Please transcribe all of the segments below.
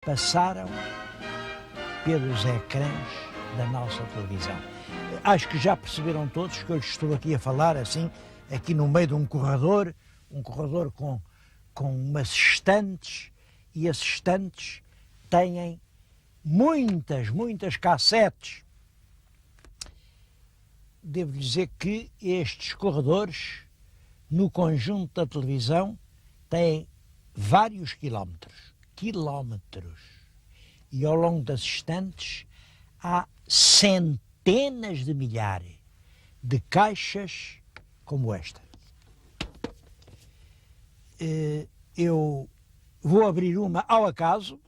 passaram pelos ecrãs da nossa televisão. Acho que já perceberam todos que eu estou aqui a falar assim, aqui no meio de um corredor com umas estantes, e as estantes têm muitas cassetes. Devo dizer que estes corredores, no conjunto da televisão, têm vários quilómetros. E ao longo das estantes há centenas de milhares de caixas como esta. Eu vou abrir uma ao acaso.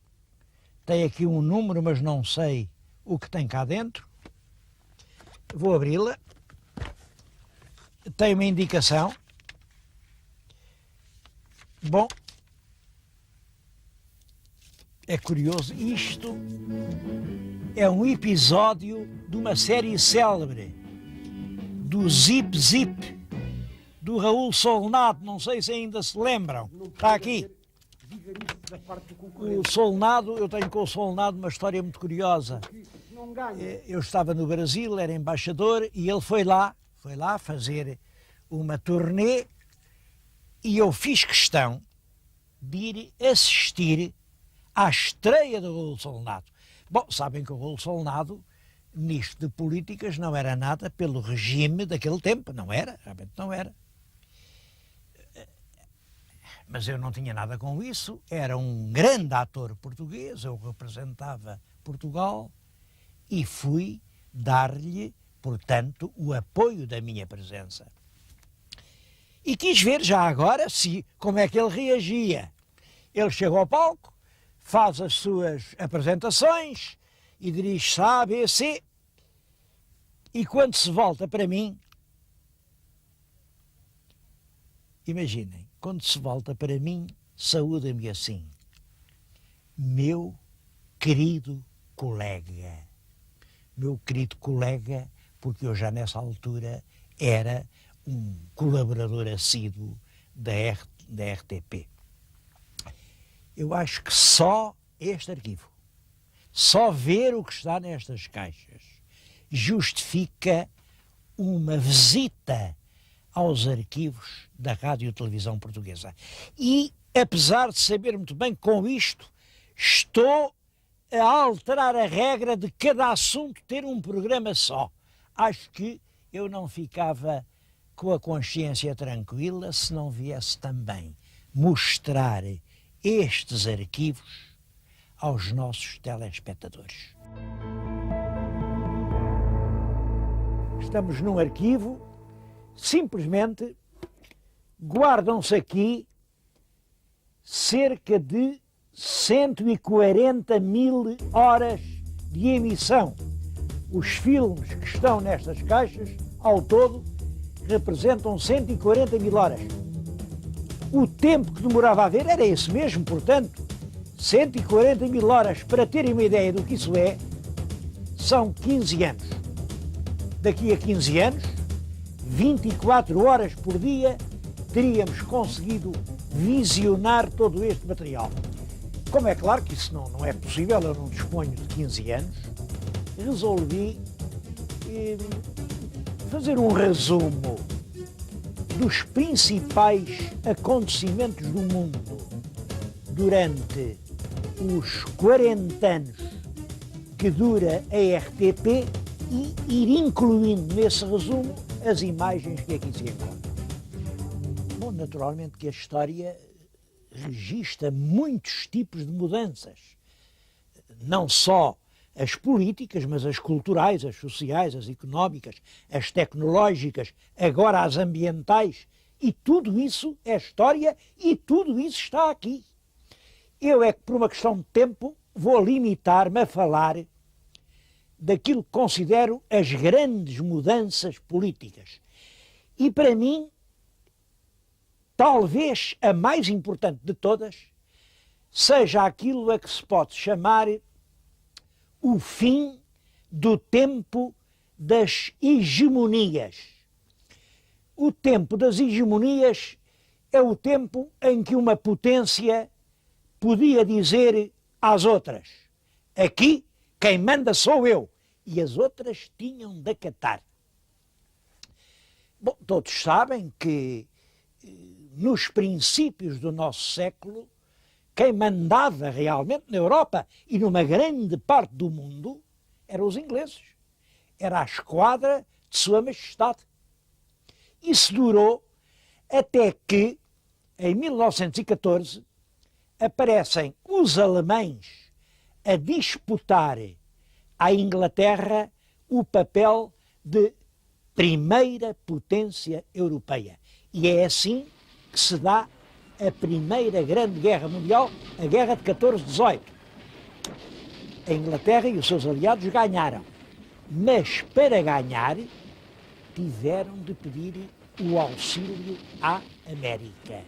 Tem aqui um número, mas não sei o que tem cá dentro. Vou abri-la. Tem uma indicação. Bom, é curioso. Isto é um episódio de uma série célebre do Zip Zip, do Raul Solnado. Não sei se ainda se lembram. Está aqui. O Solnado, eu tenho com o Solnado uma história muito curiosa. Eu estava no Brasil, era embaixador, e ele foi lá fazer uma turnê, e eu fiz questão de ir assistir à estreia do Raul Solnado. Bom, sabem que o Raul Solnado, nisto de políticas, não era nada pelo regime daquele tempo, realmente não era. Mas eu não tinha nada com isso, era um grande ator português, eu representava Portugal e fui dar-lhe, portanto, o apoio da minha presença. E quis ver já agora como é que ele reagia. Ele chega ao palco, faz as suas apresentações e dirige-se a B, C, e quando se volta para mim, imaginem, quando se volta para mim, saúda-me assim: meu querido colega, porque eu já nessa altura era um colaborador assíduo da RTP. Eu acho que só este arquivo, só ver o que está nestas caixas, justifica uma visita aos arquivos da Rádio e Televisão Portuguesa. E, apesar de saber muito bem que com isto estou a alterar a regra de cada assunto ter um programa só, acho que eu não ficava com a consciência tranquila se não viesse também mostrar estes arquivos aos nossos telespectadores. Estamos num arquivo, simplesmente guardam-se aqui cerca de 140 mil horas de emissão. Os filmes que estão nestas caixas, ao todo, representam 140 mil horas. O tempo que demorava a ver era esse mesmo, portanto, 140 mil horas, para terem uma ideia do que isso é, são 15 anos. Daqui a 15 anos, 24 horas por dia, teríamos conseguido visionar todo este material. Como é claro que isso não é possível, eu não disponho de 15 anos, resolvi fazer um resumo dos principais acontecimentos do mundo durante os 40 anos que dura a RTP e ir incluindo nesse resumo as imagens que aqui se encontram. Bom, naturalmente que a história registra muitos tipos de mudanças, não só as políticas, mas as culturais, as sociais, as económicas, as tecnológicas, agora as ambientais, e tudo isso é história e tudo isso está aqui. Eu é que, por uma questão de tempo, vou limitar-me a falar daquilo que considero as grandes mudanças políticas. E para mim, talvez a mais importante de todas seja aquilo a que se pode chamar o fim do tempo das hegemonias. O tempo das hegemonias é o tempo em que uma potência podia dizer às outras. Aqui, quem manda sou eu. E as outras tinham de acatar. Bom, todos sabem que nos princípios do nosso século, quem mandava realmente na Europa e numa grande parte do mundo eram os ingleses. Era a esquadra de Sua Majestade. Isso durou até que, em 1914, aparecem os alemães a disputar à Inglaterra o papel de primeira potência europeia. E é assim que se dá a Primeira Grande Guerra Mundial, a Guerra de 14-18. A Inglaterra e os seus aliados ganharam, mas para ganhar tiveram de pedir o auxílio à América.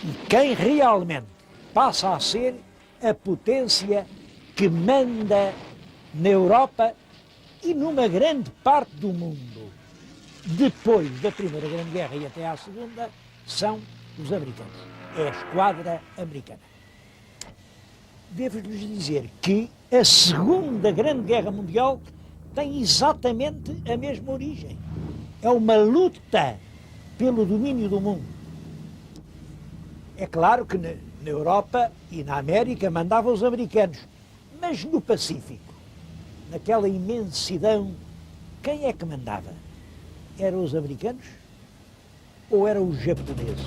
E quem realmente passa a ser a potência que manda na Europa e numa grande parte do mundo, depois da Primeira Grande Guerra e até à Segunda, são os americanos. É a esquadra americana. Devo-lhes dizer que a Segunda Grande Guerra Mundial tem exatamente a mesma origem. É uma luta pelo domínio do mundo. É claro que na Europa e na América mandavam os americanos, mas no Pacífico, naquela imensidão, quem é que mandava? Eram os americanos ou eram os japoneses?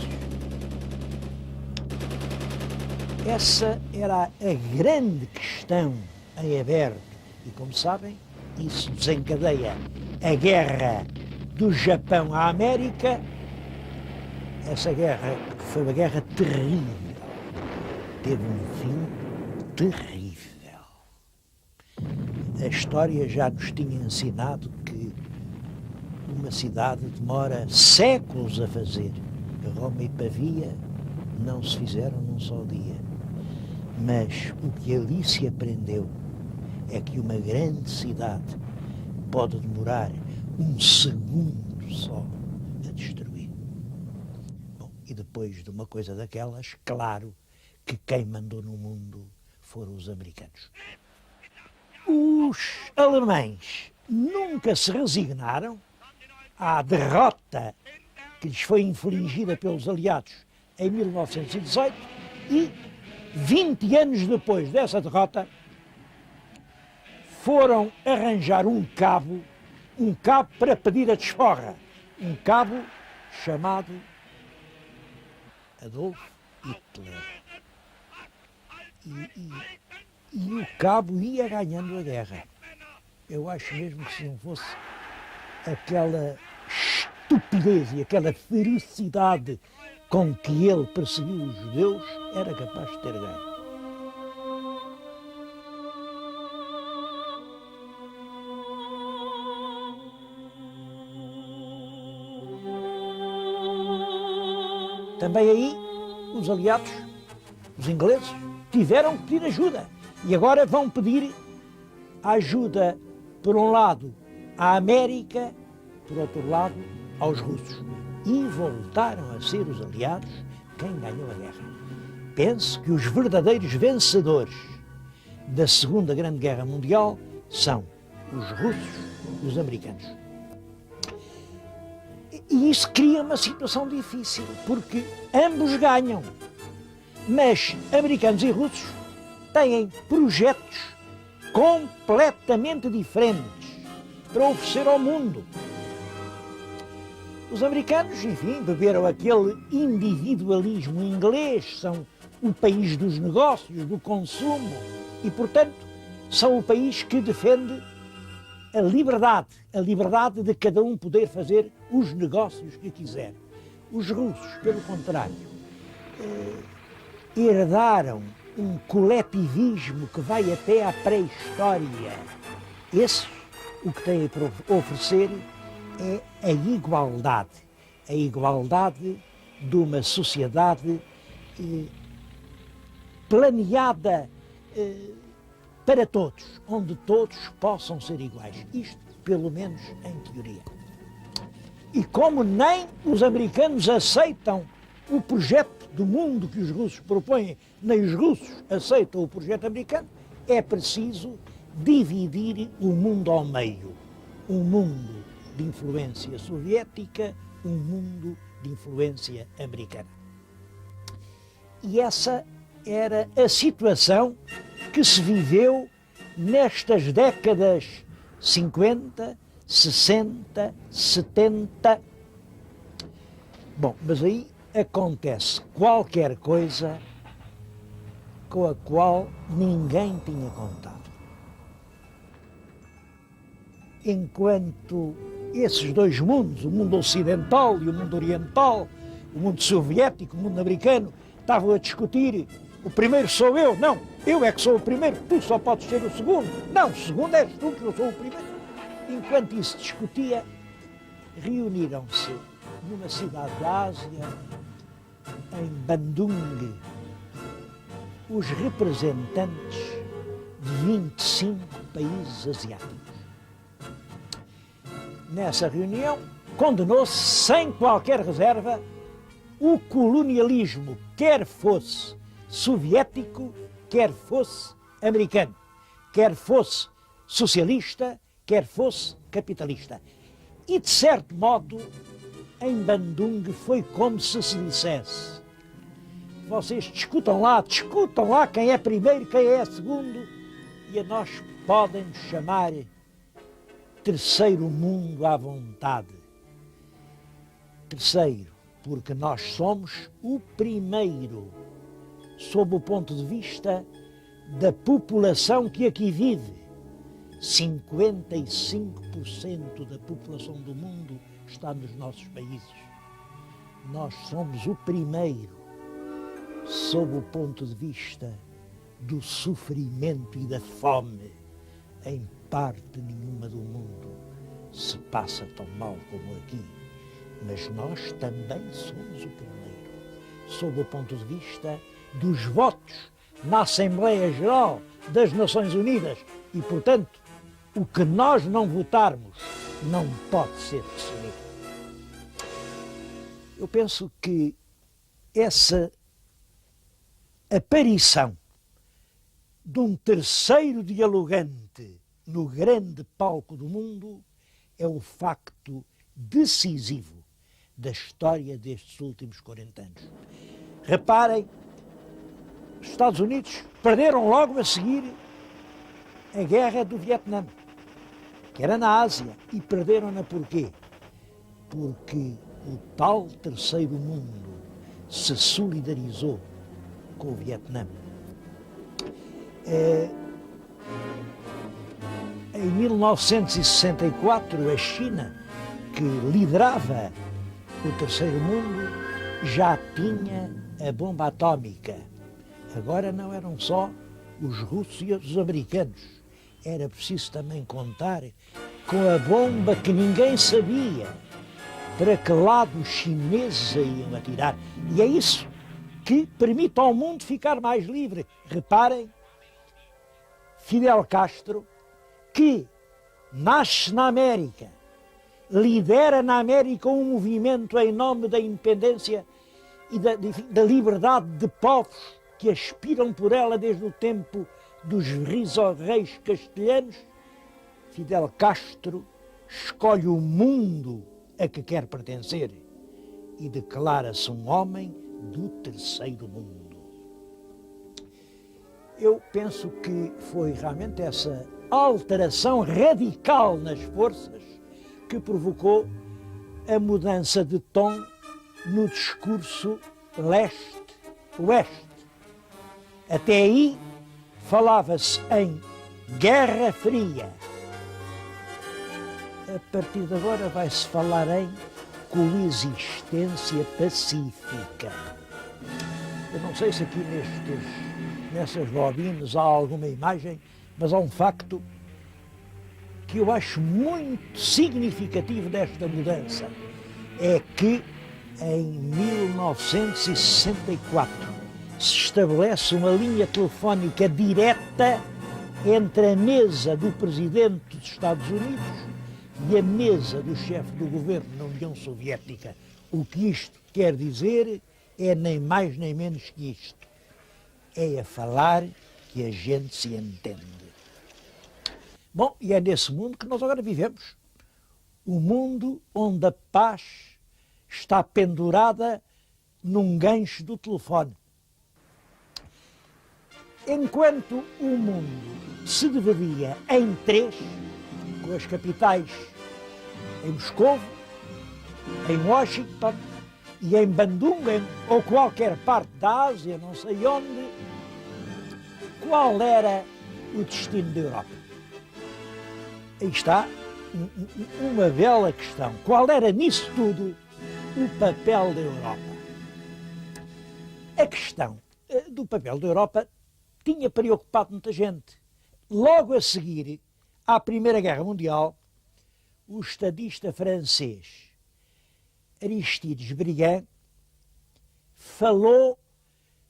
Essa era a grande questão em aberto. E, como sabem, isso desencadeia a guerra do Japão à América. Essa guerra foi uma guerra terrível. Teve um fim terrível. A história já nos tinha ensinado que uma cidade demora séculos a fazer. Roma e Pavia não se fizeram num só dia. Mas o que ali se aprendeu é que uma grande cidade pode demorar um segundo só a destruir. Bom, e depois de uma coisa daquelas, claro que quem mandou no mundo foram os americanos. Os alemães nunca se resignaram à derrota que lhes foi infligida pelos aliados em 1918 e 20 anos depois dessa derrota, foram arranjar um cabo para pedir a desforra. Um cabo chamado Adolf Hitler. E o cabo ia ganhando a guerra. Eu acho mesmo que se não fosse aquela estupidez e aquela ferocidade com que ele perseguiu os judeus, era capaz de ter ganho. Também aí, os aliados, os ingleses, tiveram que pedir ajuda. E agora vão pedir ajuda, por um lado, à América, por outro lado, aos russos. E voltaram a ser os aliados quem ganhou a guerra. Penso que os verdadeiros vencedores da Segunda Grande Guerra Mundial são os russos e os americanos. E isso cria uma situação difícil, porque ambos ganham. Mas americanos e russos têm projetos completamente diferentes para oferecer ao mundo. Os americanos, enfim, beberam aquele individualismo inglês, são o país dos negócios, do consumo e, portanto, são o país que defende a liberdade de cada um poder fazer os negócios que quiser. Os russos, pelo contrário, herdaram um coletivismo que vai até à pré-história. Esses, o que têm para oferecer é a igualdade de uma sociedade planeada para todos, onde todos possam ser iguais. Isto, pelo menos, em teoria. E como nem os americanos aceitam o projeto do mundo que os russos propõem, nem os russos aceitam o projeto americano, é preciso dividir o mundo ao meio. Um mundo de influência soviética, um mundo de influência americana. E essa era a situação que se viveu nestas décadas 50, 60, 70. Bom, mas aí acontece qualquer coisa com a qual ninguém tinha contado. Enquanto esses dois mundos, o mundo ocidental e o mundo oriental, o mundo soviético, o mundo americano, estavam a discutir: o primeiro sou eu, não, eu é que sou o primeiro, tu só podes ser o segundo, não, o segundo és tu que eu sou o primeiro. Enquanto isso discutia, reuniram-se numa cidade da Ásia, em Bandung, os representantes de 25 países asiáticos. Nessa reunião, condenou-se sem qualquer reserva o colonialismo, quer fosse soviético, quer fosse americano, quer fosse socialista, quer fosse capitalista. E, de certo modo, em Bandung foi como se dissesse: vocês discutam lá quem é primeiro, quem é segundo, e a nós podem nos chamar terceiro mundo à vontade. Terceiro, porque nós somos o primeiro, sob o ponto de vista da população que aqui vive. 55% da população do mundo está nos nossos países. Nós somos o primeiro, sob o ponto de vista do sofrimento e da fome. Em parte nenhuma do mundo se passa tão mal como aqui, mas nós também somos o primeiro, sob o ponto de vista dos votos na Assembleia Geral das Nações Unidas, e, portanto, o que nós não votarmos não pode ser decidido. Eu penso que essa aparição de um terceiro dialogante no grande palco do mundo é o facto decisivo da história destes últimos 40 anos. Reparem, os Estados Unidos perderam logo a seguir a guerra do Vietnã, que era na Ásia, e perderam-na porquê? Porque o tal terceiro mundo se solidarizou com o Vietnã. Em 1964, a China, que liderava o terceiro mundo, já tinha a bomba atómica. Agora não eram só os russos e os americanos. Era preciso também contar com a bomba que ninguém sabia para que lado os chineses a iam atirar. E é isso que permite ao mundo ficar mais livre. Reparem, Fidel Castro, que nasce na América, lidera na América um movimento em nome da independência e da liberdade de povos que aspiram por ela desde o tempo dos reis castelhanos. Fidel Castro escolhe o mundo a que quer pertencer e declara-se um homem do terceiro mundo. Eu penso que foi realmente essa alteração radical nas forças que provocou a mudança de tom no discurso leste-oeste. Até aí falava-se em Guerra Fria. A partir de agora vai-se falar em coexistência pacífica. Eu não sei se aqui nessas bobinas há alguma imagem, mas há um facto que eu acho muito significativo desta mudança. É que em 1964 se estabelece uma linha telefónica direta entre a mesa do presidente dos Estados Unidos e a mesa do chefe do governo da União Soviética. O que isto quer dizer é nem mais nem menos que isto. É a falar que a gente se entende. Bom, e é nesse mundo que nós agora vivemos. O mundo onde a paz está pendurada num gancho do telefone. Enquanto o mundo se dividia em três, com as capitais em Moscou, em Washington e em Bandung, ou qualquer parte da Ásia, não sei onde, qual era o destino da Europa? Aí está uma bela questão. Qual era nisso tudo o papel da Europa? A questão do papel da Europa tinha preocupado muita gente. Logo a seguir à Primeira Guerra Mundial, o estadista francês Aristides Briand falou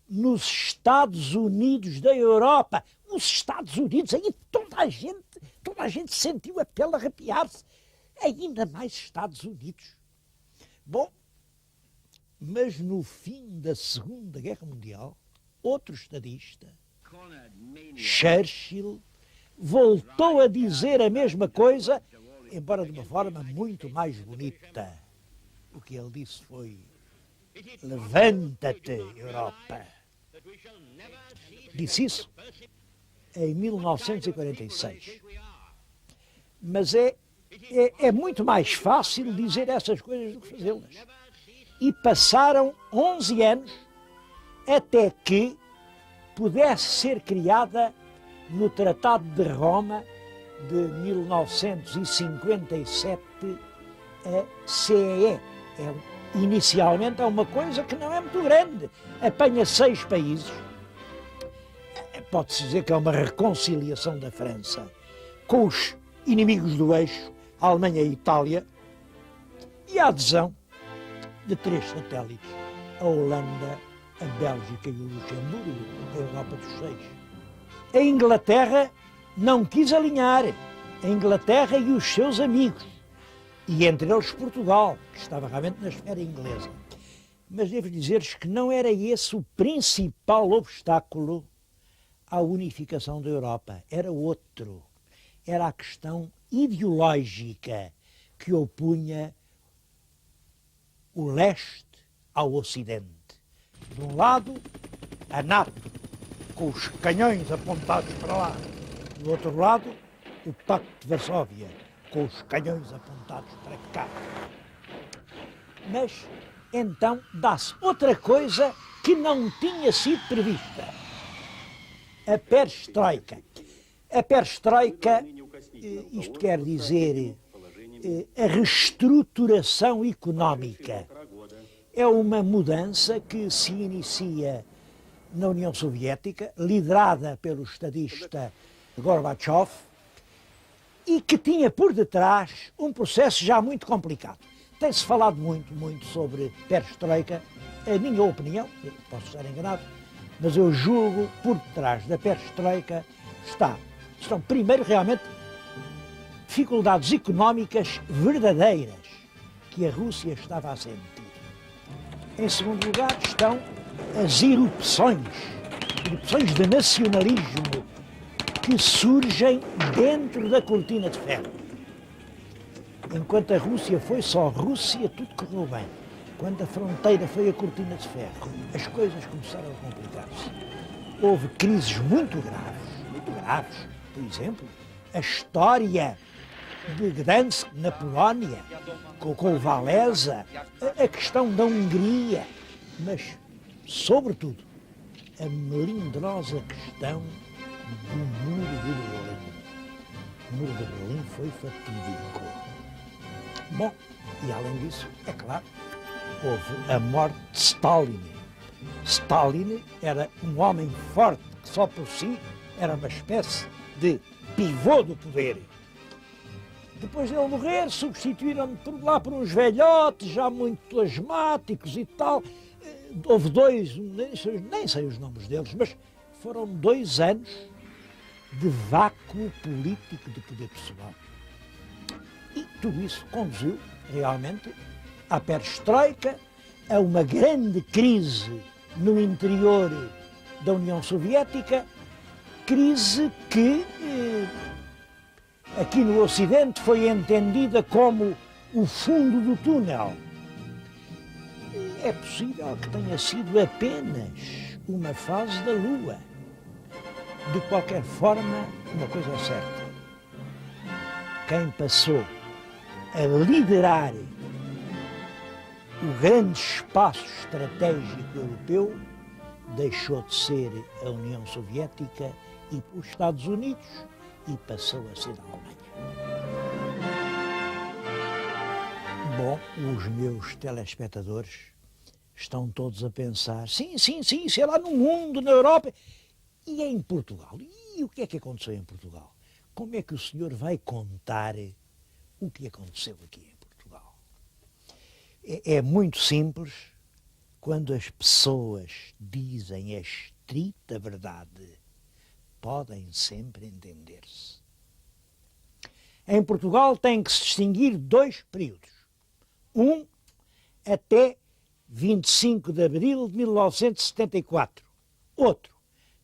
nos Estados Unidos da Europa. Os Estados Unidos, aí toda a gente sentiu a pele arrepiar-se. Ainda mais Estados Unidos. Bom, mas no fim da Segunda Guerra Mundial, outro estadista, Churchill, voltou a dizer a mesma coisa, embora de uma forma muito mais bonita. O que ele disse foi: levanta-te, Europa. Disse isso em 1946. Mas é muito mais fácil dizer essas coisas do que fazê-las. E passaram 11 anos até que pudesse ser criada no Tratado de Roma de 1957 a CEE. Inicialmente é uma coisa que não é muito grande, apanha 6 países. Pode-se dizer que é uma reconciliação da França com os inimigos do eixo, a Alemanha e a Itália, e a adesão de 3 satélites, a Holanda, a Bélgica e o Luxemburgo, a Europa dos 6. A Inglaterra não quis alinhar, a Inglaterra e os seus amigos, e entre eles Portugal, que estava realmente na esfera inglesa. Mas devo dizer-lhes que não era esse o principal obstáculo à unificação da Europa. Era outro. Era a questão ideológica que opunha o leste ao ocidente. De um lado, a NATO, com os canhões apontados para lá. Do outro lado, o Pacto de Varsóvia, com os canhões apontados para cá. Mas, então, dá-se outra coisa que não tinha sido prevista. A perestroika. A perestroika, isto quer dizer a reestruturação económica. É uma mudança que se inicia na União Soviética, liderada pelo estadista Gorbachev, e que tinha por detrás um processo já muito complicado. Tem-se falado muito sobre perestroika. A minha opinião, posso estar enganado, mas eu julgo por detrás da perestroika estão primeiro realmente dificuldades económicas verdadeiras que a Rússia estava a sentir. Em segundo lugar estão as erupções de nacionalismo que surgem dentro da cortina de ferro. Enquanto a Rússia foi só Rússia, tudo correu bem. Quando a fronteira foi a cortina de ferro, as coisas começaram a complicar-se. Houve crises muito graves. Por exemplo, a história de Gdansk, na Polónia, com o Walesa, a questão da Hungria, mas, sobretudo, a melindrosa questão do Muro de Berlim. O Muro de Berlim foi fatídico. Bom, e além disso, é claro, houve a morte de Stalin. Stalin era um homem forte que só por si era uma espécie de pivô do poder. Depois dele morrer, substituíram-no por uns velhotes já muito asmáticos e tal. Houve 2, nem sei os nomes deles, mas foram 2 anos de vácuo político de poder pessoal. E tudo isso conduziu realmente à perestroika, a uma grande crise no interior da União Soviética, crise que aqui no Ocidente foi entendida como o fundo do túnel. É possível que tenha sido apenas uma fase da Lua. De qualquer forma, uma coisa é certa. Quem passou a liderar o grande espaço estratégico europeu deixou de ser a União Soviética e os Estados Unidos e passou a ser a Alemanha. Bom, os meus telespectadores estão todos a pensar, sim, isso é lá no mundo, na Europa, e é em Portugal. E o que é que aconteceu em Portugal? Como é que o senhor vai contar o que aconteceu aqui em Portugal? É muito simples. Quando as pessoas dizem a estrita verdade, podem sempre entender-se. Em Portugal tem que se distinguir dois períodos. Um até 25 de abril de 1974. Outro,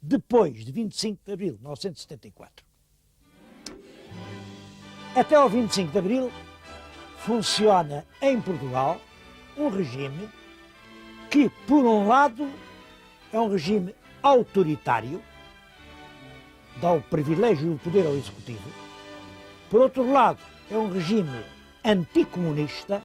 depois de 25 de abril de 1974. Até ao 25 de abril funciona em Portugal um regime que, por um lado, é um regime autoritário, dá o privilégio do poder ao Executivo. Por outro lado, é um regime anticomunista